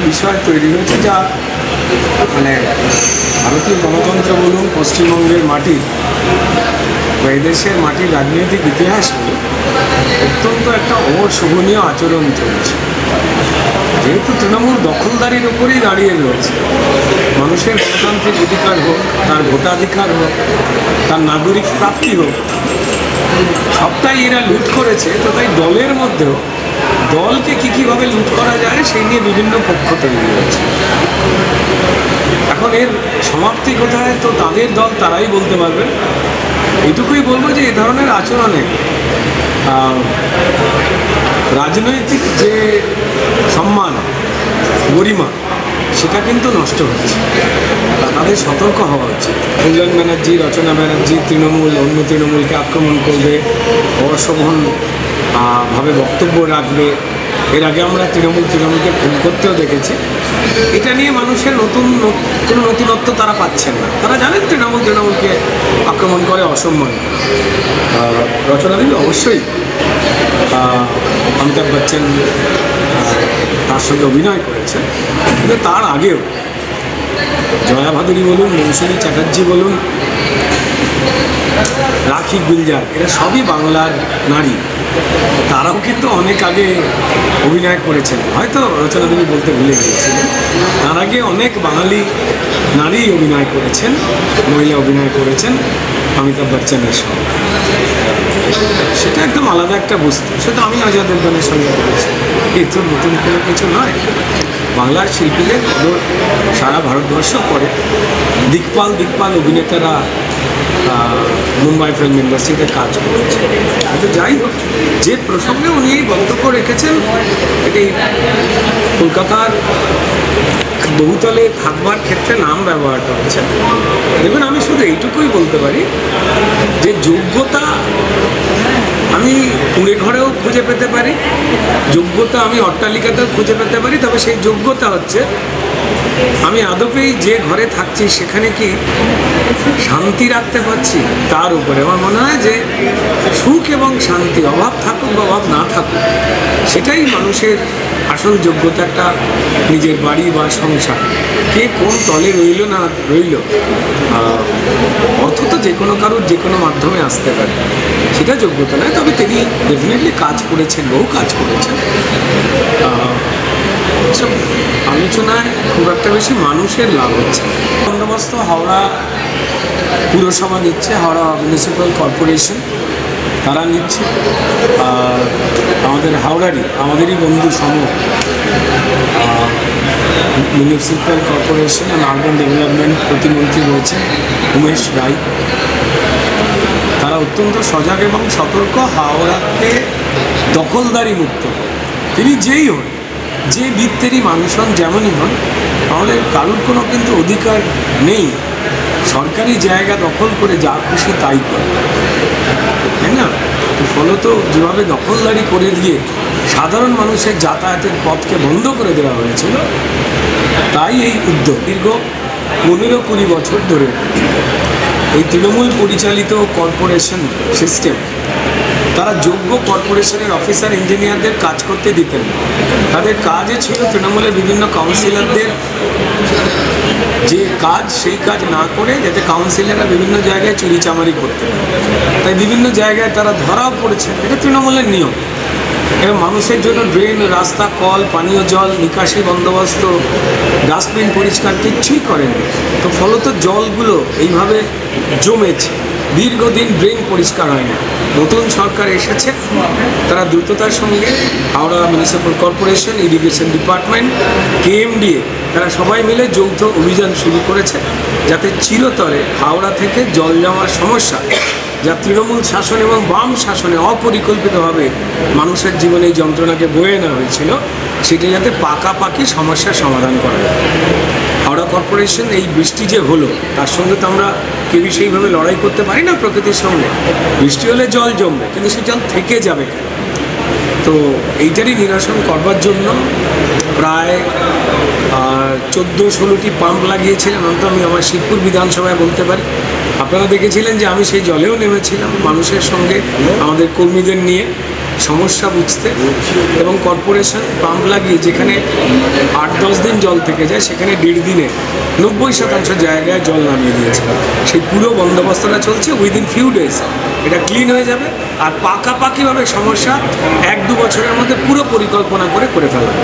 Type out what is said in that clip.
বিষয় তৈরি হয়েছে যা মানে ভারতীয় গণতন্ত্র বলুন, পশ্চিমবঙ্গের মাটি বা এদেশের মাটির রাজনৈতিক ইতিহাস বলুন, অত্যন্ত একটা অশোভনীয় আচরণ চলছে। যেহেতু তৃণমূল দখলদারির উপরেই দাঁড়িয়ে রয়েছে, মানুষের গণতান্ত্রিক অধিকার হোক, তার ভোটাধিকার হোক, তার নাগরিক প্রাপ্তি হোক, সবটাই এরা লুট করেছে। তো তাই দলের মধ্যেও দলকে কীভাবে লুট করা যায় সেই নিয়ে বিভিন্ন পক্ষ তৈরি হয়েছে। এখন এর সমাপ্তি কোথায়, তো তাদের দল তারাই বলতে পারবেন। এটুকুই বলবো যে এ ধরনের আচরণে রাজনৈতিক যে সম্মান, গরিমা, সেটা কিন্তু নষ্ট হচ্ছে। তাদের সতর্ক হওয়া উচিত। কল্যাণ ব্যানার্জি, রচনা ব্যানার্জি তৃণমূল অন্য তৃণমূলকে আক্রমণ করবে, অশোভন ভাবে বক্তব্য রাখবে। এর আগে আমরা তৃণমূলকে খুন করতেও দেখেছি। এটা নিয়ে মানুষের কোনো নতুনত্ব তারা পাচ্ছেন না। তারা জানেন তৃণমূলকে আক্রমণ করে, অসম্মান করে। রচনা দেবী অবশ্যই অমিতাভ বচ্চন তার সঙ্গে অভিনয় করেছেন, কিন্তু তার আগেও জয়া ভাদুরী বলুন, মৌসুমী চ্যাটার্জি বলুন, রাখি গুলজার, এরা সবই বাংলার নারী। তারাও কিন্তু অনেক আগে অভিনয় করেছেন। হয়তো রচনা দেবী বলতে ভুলে গিয়েছিলেন, তার আগে অনেক বাঙালি নারী অভিনয় করেছেন, মহিলা অভিনয় করেছেন অমিতাভ বচ্চনের সঙ্গে। সেটা একদম আলাদা একটা বস্তু। সেটা আমি অজয় দেবগনের সঙ্গে করেছি। এই তো নতুন কোনো কিছু নয়। বাংলার শিল্পীদের সারা ভারতবর্ষ করে। দিকপাল অভিনেতারা মুম্বাই ফিল্ম ইন্ডাস্ট্রিতে কাজ করেছে। কিন্তু যাই হোক, যে প্রসঙ্গে উনি এই বক্তব্য রেখেছেন, এটি কলকাতার বহুতলে থাকবার ক্ষেত্রে নাম ব্যবহার করেছেন। দেখুন, আমি শুধু এইটুকুই বলতে পারি যে যোগ্যতা আমি কুঁড়ে ঘরেও খুঁজে পেতে পারি, যোগ্যতা আমি অট্টালিকাতেও খুঁজে পেতে পারি। তবে সেই যোগ্যতা হচ্ছে আমি আদপেই যে ঘরে থাকছি সেখানে কি শান্তি রাখতে পারছি, তার উপরে আমার মনে হয় যে সুখ এবং শান্তি, অভাব থাকুক বা অভাব না থাকুক, সেটাই মানুষের আসল যোগ্যতা। একটা নিজের বাড়ি বা সংসার, কে কোন তলে রইল না রইল, অর্থ তো যে কোনো কারোর যে কোনো মাধ্যমে আসতে পারে, সেটা যোগ্যতা নয়। তবে তিনি ডেফিনেটলি কাজ করেছেন, বহু কাজ করেছেন। সব আলোচনায় খুব একটা বেশি মানুষের লাভ হচ্ছে। বন্দোবস্ত হাওড়া পুরসভা নিচ্ছে, হাওড়া মিউনিসিপ্যাল কর্পোরেশন তারা নিচ্ছে। আর আমাদের আমাদেরই বন্ধু municipal corporation and urban development প্রতিমন্ত্রী রয়েছেন উমেশ রায়। তারা অত্যন্ত সজাগ এবং সতর্ক। হাওড়াকে দখলদারি মুক্ত, তিনি যেই হন, যে বৃত্তেরই মানুষ হন, যেমনই হন, আমাদের কারুর কোনো কিন্তু অধিকার নেই সরকারি জায়গা দখল করে যা খুশি তাই করে, তাই না? ফলত যেভাবে দখলদারি করে দিয়ে সাধারণ মানুষের যাতায়াতের পথকে বন্ধ করে দেওয়া হয়েছিল, তাই এই উদ্যোগ দীর্ঘ 15-20 বছর ধরে এই তৃণমূল পরিচালিত কর্পোরেশন সিস্টেম, তারা যোগ্য কর্পোরেশনের অফিসার ইঞ্জিনিয়ারদের কাজ করতে দিতেন না। তাদের কাজই ছিল তৃণমূলের বিভিন্ন কাউন্সিলরদের যে কাজ, সেই কাজ না করে যাতে কাউন্সিলররা বিভিন্ন জায়গায় চুরিচামারি করতে পারে। তাই বিভিন্ন জায়গায় তারা ধরাও পড়েছে। এটা তৃণমূলের নিয়ম। এবং মানুষের জন্য ড্রেন, রাস্তা, কল, পানীয় জল, নিকাশি বন্দোবস্ত, ডাস্টবিন পরিষ্কার কিচ্ছুই করেনি। তো ফলত জলগুলো এইভাবে জমেছে, দীর্ঘদিন ড্রেন পরিষ্কার হয়নি। নতুন সরকার এসেছে, তারা দ্রুততার সঙ্গে Howrah municipal corporation, irrigation department, KMDA, তারা সবাই মিলে যৌথ অভিযান শুরু করেছে যাতে চিরতরে হাওড়া থেকে জল যাওয়ার সমস্যা, যা তৃণমূল শাসন এবং বাম শাসনে অপরিকল্পিতভাবে মানুষের জীবনে এই যন্ত্রণাকে বয়ে আনা হয়েছিল, সেটা যাতে পাকাপাকি সমস্যার সমাধান করা যায়। হাওড়া কর্পোরেশন এই বৃষ্টি যে হলো, তার সঙ্গে তো আমরা কেউই সেইভাবে লড়াই করতে পারি না প্রকৃতির সঙ্গে। বৃষ্টি হলে জল জমবে, কিন্তু সে জল থেকে যাবে কেন? তো এইটারই নিরসন করবার জন্য প্রায় 14-16টি পাম্প লাগিয়েছিলেন। অন্তত আমি আমার শিবপুর বিধানসভায় বলতে পারি। আপনারা দেখেছিলেন যে আমি সেই জলেও নেমেছিলাম মানুষের সঙ্গে, আমাদের কর্মীদের নিয়ে। সমস্যা বুঝতে, এবং কর্পোরেশন পাম্প লাগিয়ে যেখানে 8-10 দিন জল থেকে যায় সেখানে 1.5 দিনে 90% জায়গায় জল নামিয়ে দিয়েছে। সেই পুরো বন্দোবস্তটা চলছে, উইদিন ফিউ ডেজ এটা ক্লিন হয়ে যাবে, আর পাকাপাকিভাবে সমস্যা 1-2 বছরের মধ্যে পুরো পরিকল্পনা করে ফেলা হবে।